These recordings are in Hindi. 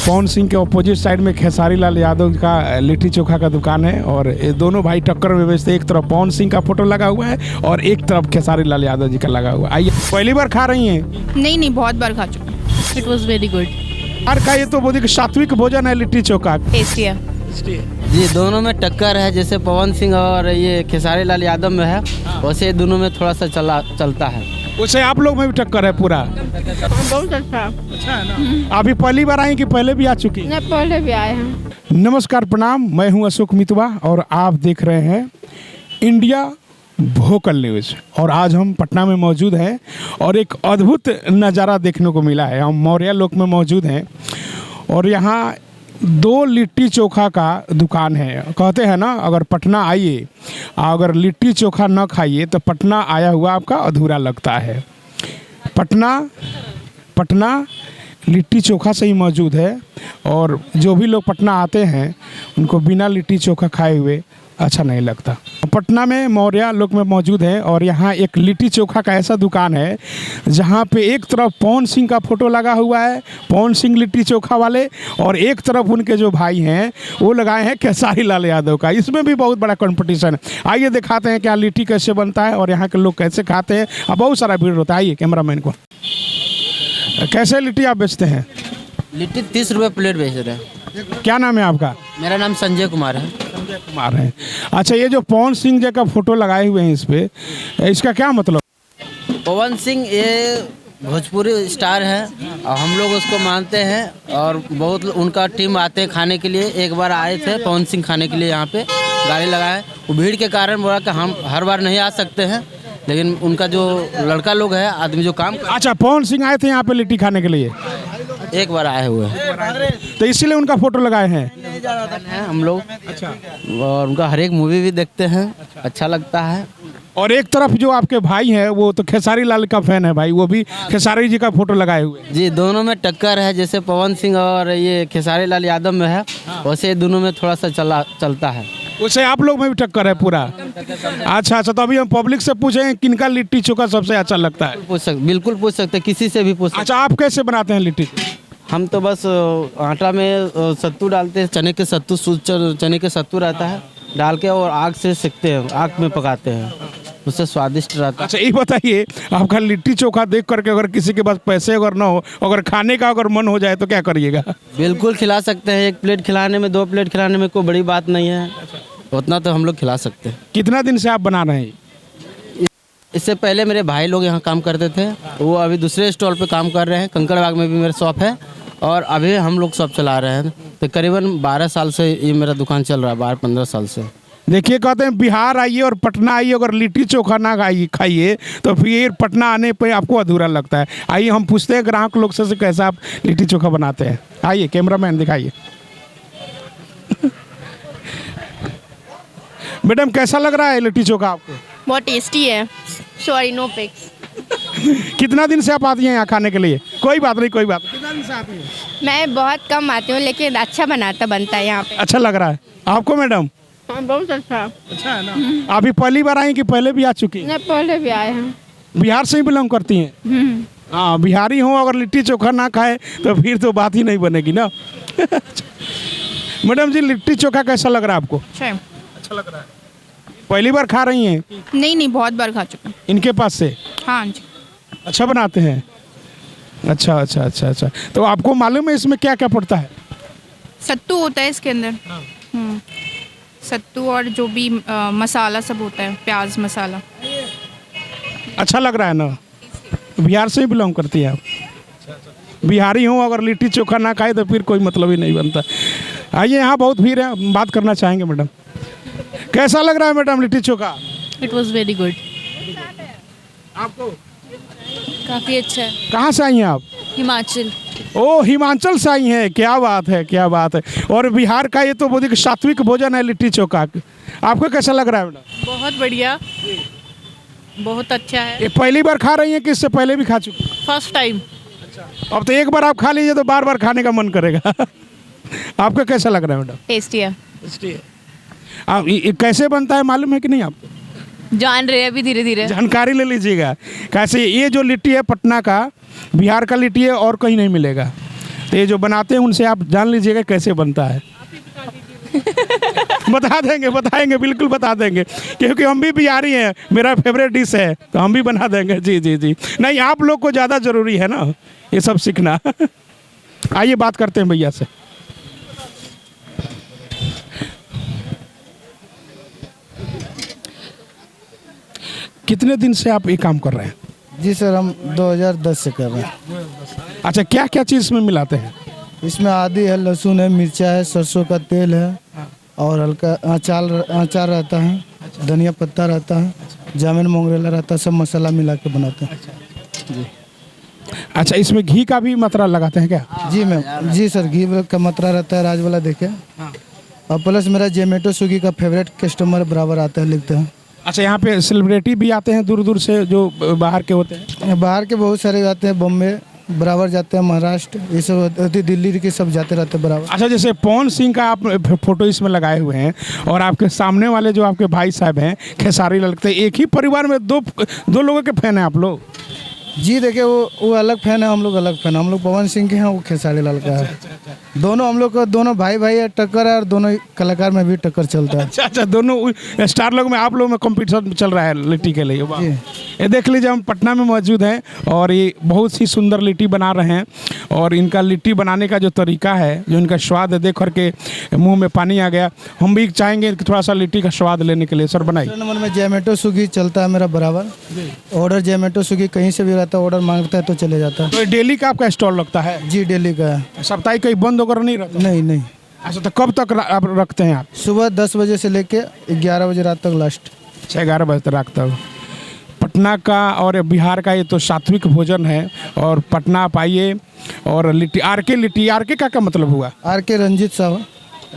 पवन सिंह के ऑपोजिट साइड में खेसारी लाल यादव का लिट्टी चोखा का दुकान है और ये दोनों भाई टक्कर में बेचते हैं। एक तरफ पवन सिंह का फोटो लगा हुआ है और एक तरफ खेसारी लाल यादव जी का लगा हुआ है। आइए, पहली बार खा रही हैं? नहीं, बहुत बार खा चुकी। It was very good. और का ये तो बोलिए कि सात्विक भोजन है लिट्टी चोखा। टेस्टी है जी, दोनों में टक्कर है। जैसे पवन सिंह और ये खेसारी लाल यादव में है, वैसे दोनों में थोड़ा सा चलता है। वैसे आप लोग में भी टक्कर है पूरा। बहुत अच्छा है ना? अभी पहली बार आई कि पहले भी आ चुकी? नहीं, पहले भी आए हैं। नमस्कार, प्रणाम। मैं हूं अशोक मितवा और आप देख रहे हैं इंडिया वोकल न्यूज़। और आज हम पटना में मौजूद हैं और एक अद्भुत नज़ारा देखने को मिला है। हम मौर्य लोक में मौजूद हैं और यहाँ दो लिट्टी चोखा का दुकान है। कहते हैं ना, अगर पटना आइए, अगर लिट्टी चोखा न खाइए तो पटना आया हुआ आपका अधूरा लगता है। पटना लिट्टी चोखा से ही मौजूद है और जो भी लोग पटना आते हैं उनको बिना लिट्टी चोखा खाए हुए अच्छा नहीं लगता। पटना में मौर्य लोक में मौजूद है और यहाँ एक लिट्टी चोखा का ऐसा दुकान है जहाँ पे एक तरफ पवन सिंह का फोटो लगा हुआ है, पवन सिंह लिट्टी चोखा वाले, और एक तरफ उनके जो भाई हैं वो लगाए हैं खेसारी लाल यादव का। इसमें भी बहुत बड़ा कंपटीशन है। आइए दिखाते हैं कि यहाँ लिट्टी कैसे बनता है और यहाँ के लोग कैसे खाते हैं। अब बहुत सारा भीड़ होता है। आइए कैमरामैन को। कैसे लिट्टी आप बेचते हैं? लिट्टी 30 रुपये प्लेट बेच रहे हैं। क्या नाम है आपका? मेरा नाम संजय कुमार है। संजय कुमार है। अच्छा, ये जो पवन सिंह जी का फोटो लगाए हुए हैं इस पे, इसका क्या मतलब? पवन सिंह ये भोजपुरी स्टार है और हम लोग उसको मानते हैं और बहुत उनका टीम आते हैं खाने के लिए। एक बार आए थे पवन सिंह खाने के लिए, यहाँ पे गाड़ी लगाए। वो भीड़ के कारण बोला कि हम हर बार नहीं आ सकते हैं, लेकिन उनका जो लड़का लोग है, आदमी जो काम। अच्छा, पवन सिंह आए थे यहाँ पे लिट्टी खाने के लिए? एक बार आए हुए हैं, तो इसीलिए उनका फोटो लगाए हैं हम लोग। अच्छा, और उनका हर एक मूवी भी देखते हैं, अच्छा लगता है। और एक तरफ जो आपके भाई हैं वो तो खेसारी लाल का फैन है भाई, वो भी खेसारी जी का फोटो लगाए हुए। जी, दोनों में टक्कर है। जैसे पवन सिंह और ये खेसारी लाल यादव में है, वैसे दोनों में थोड़ा सा चलता है। वैसे आप लोग में भी टक्कर है पूरा। अच्छा, तो अभी हम पब्लिक से पूछें किनका लिट्टी चोखा सबसे अच्छा लगता है? बिल्कुल पूछ सकते, किसी से भी पूछ सकते। अच्छा, आप कैसे बनाते हैं लिट्टी? हम तो बस आटा में सत्तू डालते हैं, चने के सत्तू रहता है, डाल के और आग से सेकते हैं, आग में पकाते हैं, उससे स्वादिष्ट रहता है। अच्छा, ये बताइए, आपका लिट्टी चोखा देख करके अगर किसी के पास पैसे अगर ना हो, अगर खाने का अगर मन हो जाए तो क्या करिएगा? बिल्कुल खिला सकते हैं। 1 प्लेट खिलाने में, 2 प्लेट खिलाने में कोई बड़ी बात नहीं है, उतना तो हम लोग खिला सकते हैं। कितना दिन से आप बना रहे हैं? इससे पहले मेरे भाई लोग यहाँ काम करते थे, वो अभी दूसरे स्टॉल पे काम कर रहे हैं। कंकड़बाग में भी मेरा शॉप है और अभी हम लोग शॉप चला रहे हैं। तो करीबन 12 साल से ये मेरा दुकान चल रहा है, 12-15 साल से। देखिए, कहते हैं बिहार आइए और पटना आइए, अगर लिट्टी चोखा ना खाइए तो फिर पटना आने पे आपको अधूरा लगता है। आइए हम पूछते हैं ग्राहक लोग से कैसा आप लिट्टी चोखा बनाते हैं। आइए कैमरामैन दिखाइए। मैडम, कैसा लग रहा है लिट्टी चोखा आपको? बहुत टेस्टी है। Sorry, no pics. कितना दिन से आप आती हैं यहाँ खाने के लिए? कोई बात नहीं, कोई बात नहीं। कितना दिन से आती हैं? मैं बहुत कम आती हूँ, लेकिन अच्छा बनता है यहाँ पे। अच्छा लग रहा है आपको मैडम? हाँ, बहुत अच्छा। अच्छा है ना? अभी पहली बार आई कि पहले भी आ चुकी? नहीं, पहले भी आए हैं। बिहार से ही बिलोंग करती हैं? हाँ, बिहारी हो अगर लिट्टी चोखा ना खाए तो फिर तो बात ही नहीं बनेगी ना। मैडम जी, लिट्टी चोखा कैसा लग रहा है आपको? अच्छा लग रहा है। पहली बार खा रही हैं? नहीं, बहुत बार खा चुकी। इनके पास से? हाँ जी। अच्छा बनाते हैं? अच्छा। तो आपको मालूम है इसमें क्या क्या पड़ता है? सत्तू होता है इसके अंदर। सत्तू और जो भी मसाला सब होता है, प्याज मसाला। अच्छा लग रहा है ना? बिहार से ही बिलोंग करती है आप? बिहारी हो अगर लिट्टी चोखा ना खाए तो फिर कोई मतलब ही नहीं बनता। आइए, यहाँ बहुत भीड़ है, बात करना चाहेंगे। मैडम, कैसा लग रहा है madam litti chokha? It was very good. आपको? काफ़ी अच्छा है। कहाँ से आई हैं आप? हिमाचल। ओ, हिमाचल से आई हैं। क्या बात है, क्या बात है। और बिहार का ये तो बोलिए कि सात्विक भोजन है लिट्टी चोखा। आपको कैसा लग रहा है मैडम? बहुत बढ़िया, बहुत अच्छा है। ये पहली बार खा रही हैं कि इससे पहले भी खा चुकी? First time. अब तो एक बार आप खा लीजिए तो बार बार खाने का मन करेगा। आपको कैसा लग रहा है मैडम? टेस्टी है। आप ये कैसे बनता है मालूम है कि नहीं आपको? जान रहे हैं अभी, धीरे धीरे जानकारी ले लीजिएगा। कैसे ये जो लिट्टी है पटना का, बिहार का लिट्टी है और कहीं नहीं मिलेगा। तो ये जो बनाते हैं उनसे आप जान लीजिएगा कैसे बनता है। बताएंगे बिल्कुल बता देंगे, क्योंकि हम भी बिहारी हैं, मेरा फेवरेट डिश है, तो हम भी बना देंगे। जी जी जी, नहीं आप लोग को ज़्यादा ज़रूरी है ना ये सब सीखना। आइए बात करते हैं भैया से। कितने दिन से आप ये काम कर रहे हैं? जी सर, हम 2010 से कर रहे हैं। अच्छा, क्या क्या चीज़ इसमें मिलाते हैं? इसमें आदि है, लहसुन है, मिर्चा है, सरसों का तेल है और हल्का अचार रहता है, धनिया पत्ता रहता है, जामुन मोंगरेला रहता है, सब मसाला मिला के बनाते हैं। अच्छा, इसमें घी का भी मात्रा लगाते हैं क्या? जी मैम, जी सर, घी का मात्रा रहता है, राज वाला देखे। और प्लस मेरा जोमेटो स्विगी का फेवरेट कस्टमर बराबर आता है, लिखते हैं। अच्छा, यहाँ पे सेलिब्रिटी भी आते हैं दूर दूर से जो बाहर के होते हैं? बाहर के बहुत सारे आते हैं, बॉम्बे बराबर जाते हैं, महाराष्ट्र ये सब होती, दिल्ली के सब जाते रहते हैं बराबर। अच्छा, जैसे पवन सिंह का आप फोटो इसमें लगाए हुए हैं और आपके सामने वाले जो आपके भाई साहब हैं खेसारी लाल, लगते हैं एक ही परिवार में दो लोगों के फैन हैं आप लोग? जी देखिए, वो अलग फैन है, हम लोग अलग फैन है। हम लोग पवन सिंह के हैं, वो खेसारी लाल का है। दोनों हम लोग को दोनों भाई भाई है, टक्कर है, और दोनों कलाकार में भी टक्कर चलता है। अच्छा, दोनों स्टार लोग में आप लोग में कंपटीशन चल रहा है लिट्टी के लिए। वाह। ये देख लीजिए, हम पटना में मौजूद हैं और ये बहुत ही सुंदर लिट्टी बना रहे हैं और इनका लिट्टी बनाने का जो तरीका है, जो इनका स्वाद है, देख करके मुंह में पानी आ गया। हम भी चाहेंगे कि थोड़ा सा लिट्टी का स्वाद लेने के लिए। सर बनाइए। नंबर में जोमेटो स्विगी चलता है मेरा बराबर। ऑर्डर जोमेटो स्विगी कहीं से भी रहता है, ऑर्डर मांगता है तो चले जाता है। तो डेली का आपका स्टॉल लगता है? जी डेली का है। साप्ताहिक कहीं बंद होकर नहीं रहता? नहीं। अच्छा, तो कब तक आप रखते हैं आप? सुबह 10 बजे से लेके 11 बजे रात तक लास्ट। 11 बजे तक रखता हूँ। पटना का और बिहार का ये तो सात्विक भोजन है और पटना आप आइए। और लिट्टी आर के का मतलब हुआ? आर के रंजीत साहब,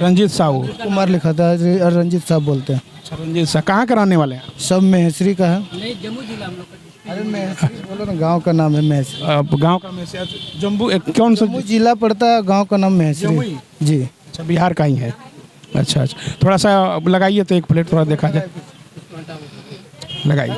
रंजीत साहू कुमार लिखा था, रंजीत साहब बोलते हैं। रंजीत साहब कहाँ का रहने वाले हैं? सब महेश्वरी का है। नहीं, जम्मू जिला हम लोग। अरे महेश्वरी बोलो ना, गांव का नाम है महेश्वरी। गांव का महेश्वरी। जम्मू कौन सा जिला पड़ता है? गांव का नाम महेश्वरी। जी। अच्छा, बिहार का ही है। अच्छा, थोड़ा सा लगाइए तो एक प्लेट थोड़ा देखा जाए। लगाइए,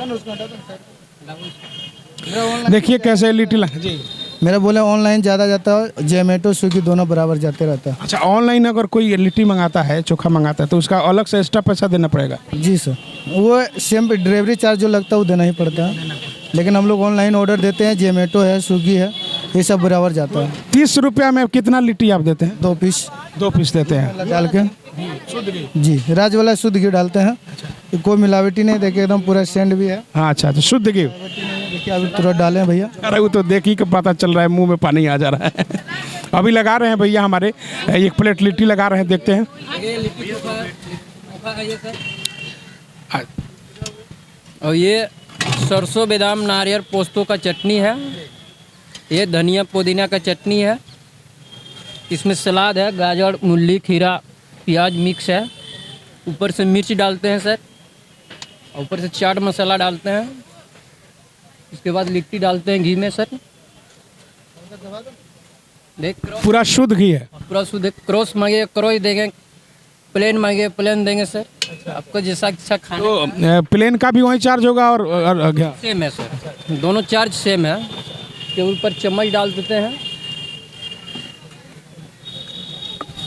देखिए कैसे लिट्टी जी। मेरा बोले ऑनलाइन ज़्यादा जाता है, जोमेटो स्विगी दोनों बराबर जाते रहता है। अच्छा, ऑनलाइन अगर कोई लिट्टी मंगाता है, चोखा मंगाता है, तो उसका अलग से एक्स्ट्रा पैसा देना पड़ेगा? जी सर, वो सेम डिलीवरी चार्ज जो लगता है वो देना ही पड़ता है। लेकिन हम लोग ऑनलाइन ऑर्डर देते हैं, जोमेटो है, स्विगी है, ये सब बराबर जाता है। 30 रुपया में कितना लिट्टी आप देते हैं? 2 पीस। 2 पीस देते हैं डाल के जी, राज वाला शुद्ध घी डालते हैं। कोई मिलावटी नहीं, देखिए एकदम पूरा सेंड भी है। हाँ, अच्छा, शुद्ध घी। देखिए अभी तुरंत डालें भैया। अरे वो तो देख ही के पता चल रहा है, मुंह में पानी आ जा रहा है। अभी लगा रहे हैं भैया हमारे, एक प्लेट लिट्टी लगा रहे हैं, देखते हैं। और ये सरसों बादाम नारियल पोस्तों का चटनी है, ये धनिया पुदीना का चटनी है, इसमें सलाद है, गाजर मूली खीरा प्याज मिक्स है, ऊपर से मिर्च डालते हैं सर, ऊपर से चाट मसाला डालते हैं, इसके बाद लिट्टी डालते हैं घी में सर। देख पूरा शुद्ध घी है? पूरा शुद्ध। क्रॉस मांगे क्रॉस देंगे, प्लेन मांगे प्लेन देंगे सर, आपको जैसा अच्छा खाना। तो प्लेन का भी वही चार्ज होगा और सेम है सर, दोनों चार्ज सेम है। के ऊपर चम्मच डाल देते हैं।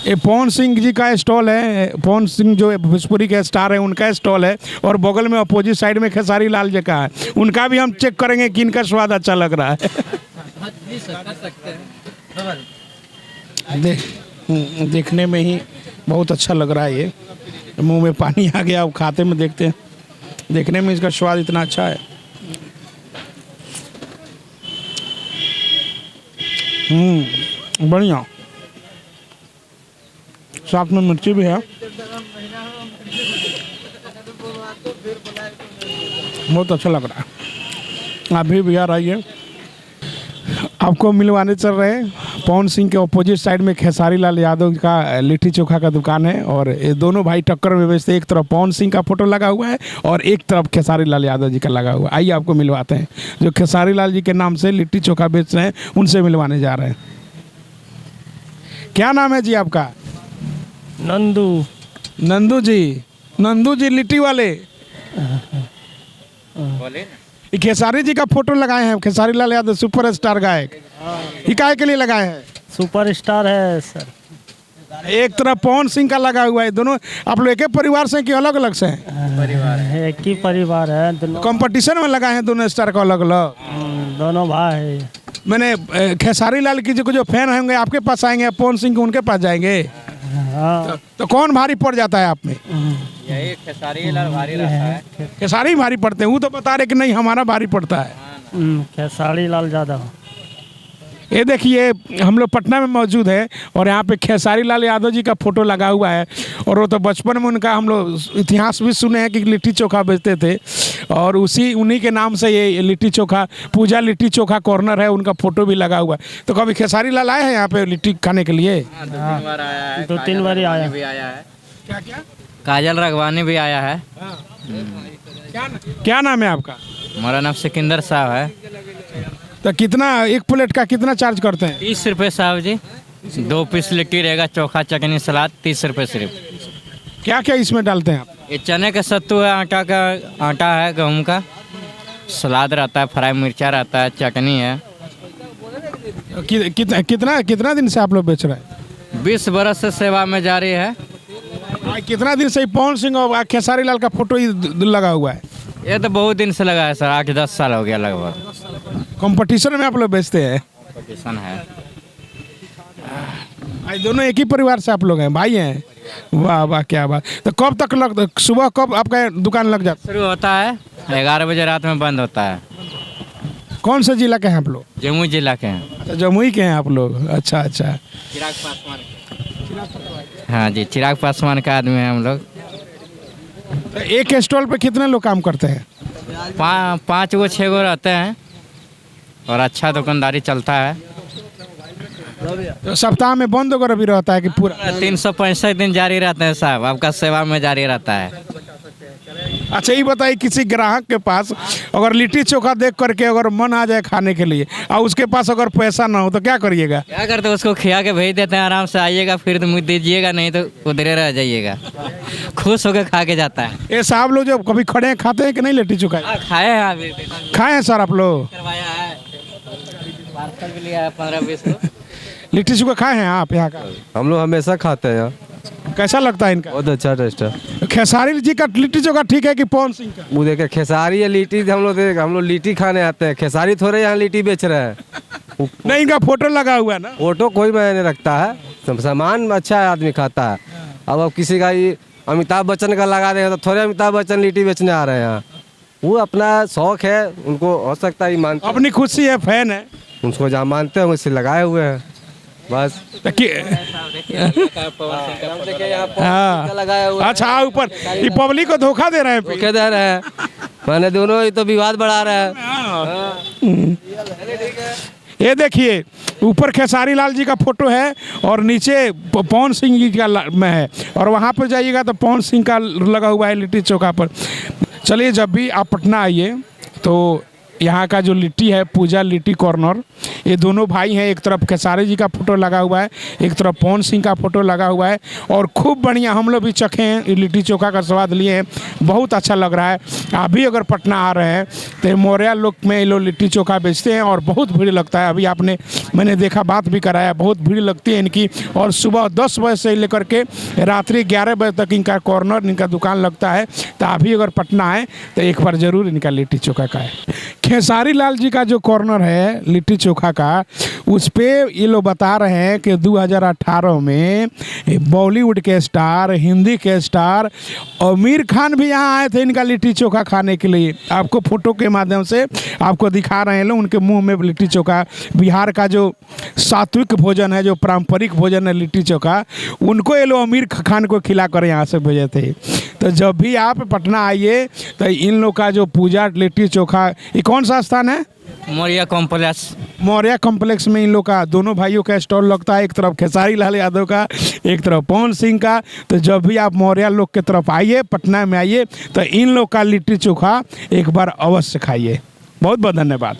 ये पवन सिंह जी का स्टॉल है, पवन सिंह जो भोजपुरी के स्टार हैं उनका स्टॉल है, और बगल में अपोजिट साइड में खेसारी लाल जी का है, उनका भी हम चेक करेंगे कि इनका स्वाद अच्छा लग रहा है। जी सर, कर सकते हैं। देखने में ही बहुत अच्छा लग रहा है, ये मुंह में पानी आ गया। अब खाते में देखते हैं, देखने में इसका स्वाद इतना अच्छा है। बढ़िया, साथ में मिर्ची भी है, बहुत अच्छा लग रहा है। आप भी बिहार आइए, आपको मिलवाने चल रहे हैं। पवन सिंह के ऑपोजिट साइड में खेसारी लाल यादव का लिट्टी चोखा का दुकान है, और ये दोनों भाई टक्कर में बेचते। एक तरफ पवन सिंह का फोटो लगा हुआ है और एक तरफ खेसारी लाल यादव जी का लगा हुआ है। आइए आपको मिलवाते हैं, जो खेसारी लाल जी के नाम से लिट्टी चोखा बेच रहे हैं उनसे मिलवाने जा रहे हैं। क्या नाम है जी आपका? नंदू जी लिट्टी वाले। खेसारी जी का फोटो लगाए हैं, खेसारी लाल यादव सुपर स्टार गायक, ये काहे के लिए लगाए हैं? सुपर स्टार है सर। एक तरफ पवन सिंह का लगा हुआ है, दोनों आप लोग एक ही परिवार से हैं कि अलग अलग से हैं? एक ही परिवार है, दोनों कंपटीशन में लगाए हैं दोनों स्टार को अलग अलग। दोनों भाई है। मैंने खेसारी लाल की जो फैन होंगे आपके पास आएंगे, पवन सिंह के उनके पास जाएंगे, हाँ तो कौन भारी पड़ जाता है आप में? यही खेसारी लाल भारी रहता है। खेसारी ही भारी पड़ते हैं, वो तो बता रहे कि नहीं हमारा भारी पड़ता है। खेसारी लाल ज़्यादा। ये देखिए हम लोग पटना में मौजूद है और यहाँ पे खेसारी लाल यादव जी का फोटो लगा हुआ है, और वो तो बचपन में उनका हम लोग इतिहास भी सुने हैं कि लिट्टी चोखा बेचते थे, और उन्हीं के नाम से ये लिट्टी चोखा, पूजा लिट्टी चोखा कॉर्नर है, उनका फोटो भी लगा हुआ है। तो कभी खेसारी लाल आए हैं यहाँ पे लिट्टी खाने के लिए? 2-3 बार आया है। क्या क्या काजल राघवानी भी आया है। क्या नाम है आपका? हमारा नाम सिकंदर साहब है। तो कितना एक प्लेट का कितना चार्ज करते हैं? 30 रुपये साहब जी। 2 पीस लिट्टी रहेगा, चोखा चटनी सलाद, 30 रुपये सिर्फ। क्या क्या इसमें डालते हैं आप? ये चने का सत्तू है, आटा है गेहूं का, सलाद रहता है, फ्राई मिर्चा रहता है, चटनी है। कितना दिन से आप लोग बेच रहे हैं? 20 बरस से सेवा में जारी है। कितना दिन से ही पवन सिंह और खेसारी लाल का फोटो ही लगा हुआ है? ये तो बहुत दिन से लगा है सर, 8-10 साल हो गया लगभग। कंपटीशन में आप लोग बेचते हैं? कंपटीशन है। आज दोनों एक ही परिवार से आप लोग हैं, भाई हैं? वाह वाह क्या बात। तो कब तक सुबह कब आपका दुकान लग जाता है? शुरू होता है 11 बजे, रात में बंद होता है। कौन से जिला के हैं आप लोग? जमुई जिला के हैं। अच्छा जमुई के हैं आप लोग, अच्छा अच्छा। चिराग पासवान। हाँ जी, चिराग पासवान का आदमी है हम लोग। तो एक स्टॉल पे कितने लोग काम करते हैं? 5 गो 6 गो रहते हैं और अच्छा दुकानदारी चलता है। तो सप्ताह में बंद वगैरह भी रहता है कि पूरा? 365 दिन जारी रहते हैं साहब, आपका सेवा में जारी रहता है। अच्छा ये बताइए, किसी ग्राहक के पास अगर लिट्टी चोखा देख करके अगर मन आ जाए खाने के लिए और उसके पास अगर पैसा ना हो तो क्या करिएगा? क्या करते हैं, उसको खिया के भेज देते हैं, आराम से आइएगा, फिर तो मुझे दीजिएगा, नहीं तो उधर रह जाइएगा। खुश होकर खा के जाता है। ये साहब लोग जो कभी खड़े हैं खाते हैं कि नहीं लिट्टी चोखा? खाए हैं अभी। खाए हैं सर आप लोग? करवाया है, पार्सल भी लिया है 15-20 को। लिट्टी चोखा खाए हैं आप यहाँ का? हम लोग हमेशा खाते हैं यहाँ। कैसा लगता है इनका? बहुत अच्छा टेस्ट है। खेसारी जी का लिट्टी चोखा ठीक है कि पवन सिंह का? वो देखे खेसारी या लिट्टी, हम लोग लिट्टी खाने आते हैं, खेसारी थोड़े यहाँ लिट्टी बेच रहे हैं। नहीं इनका फोटो लगा हुआ है ना? फोटो कोई मायने रखता है, सामान अच्छा है, आदमी खाता है। अब किसी का ये अमिताभ बच्चन का लगा देंगे तो थोड़े अमिताभ बच्चन लिट्टी बेचने आ रहे हैं यहाँ। वो अपना शौक है, उनको हो सकता है मानते, अपनी खुशी है, फैन है, उसको जहाँ मानते हैं वैसे लगाए हुए हैं बस। हाँ लगाया हुआ अच्छा, ऊपर ये पब्लिक को धोखा दे रहे हैं। धोखे दे रहे हैं, मैंने दोनों ही तो विवाद बढ़ा रहे हैं। ये देखिए ऊपर खेसारी लाल जी का फोटो है और नीचे पवन सिंह जी का में है, और वहाँ पर जाइएगा तो पवन सिंह का लगा हुआ है लिट्टी चोखा पर। चलिए जब भी आप पटना आइए तो यहाँ का जो लिट्टी है, पूजा लिट्टी कॉर्नर, ये दोनों भाई हैं, एक तरफ खेसारी जी का फोटो लगा हुआ है, एक तरफ पवन सिंह का फोटो लगा हुआ है, और खूब बढ़िया हम लोग भी चखे हैं, लिट्टी चोखा का स्वाद लिए हैं, बहुत अच्छा लग रहा है। आप भी अगर पटना आ रहे हैं तो मौर्या लोग में ये लोग लिट्टी चोखा बेचते हैं और बहुत भीड़ लगता है। अभी मैंने देखा, बात भी कराया, बहुत भीड़ लगती है इनकी, और सुबह 10 बजे से लेकर के रात्रि 11 बजे तक इनका कॉर्नर, इनका दुकान लगता है। तो आप भी अगर पटना आए तो एक बार ज़रूर इनका लिट्टी चोखा खाएं। खेसारी लाल जी का जो कॉर्नर है लिट्टी चोखा का, उस पर ये लोग बता रहे हैं कि 2018 में बॉलीवुड के स्टार, हिंदी के स्टार आमिर खान भी यहाँ आए थे इनका लिट्टी चोखा खाने के लिए। आपको फोटो के माध्यम से आपको दिखा रहे हैं लोग, उनके मुंह में लिट्टी चोखा। बिहार का जो सात्विक भोजन है, जो पारंपरिक भोजन है लिट्टी चोखा, उनको ये लोग आमिर खान को खिला कर यहाँ से भेजे थे। तो जब भी आप पटना आइए तो इन लोग का जो पूजा लिट्टी चोखा, ये कौन सा स्थान है? मौर्या कॉम्प्लेक्स। मौर्या कॉम्प्लेक्स में इन लोग का, दोनों भाइयों का स्टॉल लगता है, एक तरफ खेसारी लाल यादव का, एक तरफ पवन सिंह का। तो जब भी आप मौर्या लोग की तरफ आइए, पटना में आइए, तो इन लोग का लिट्टी चोखा एक बार अवश्य खाइए। बहुत बहुत धन्यवाद।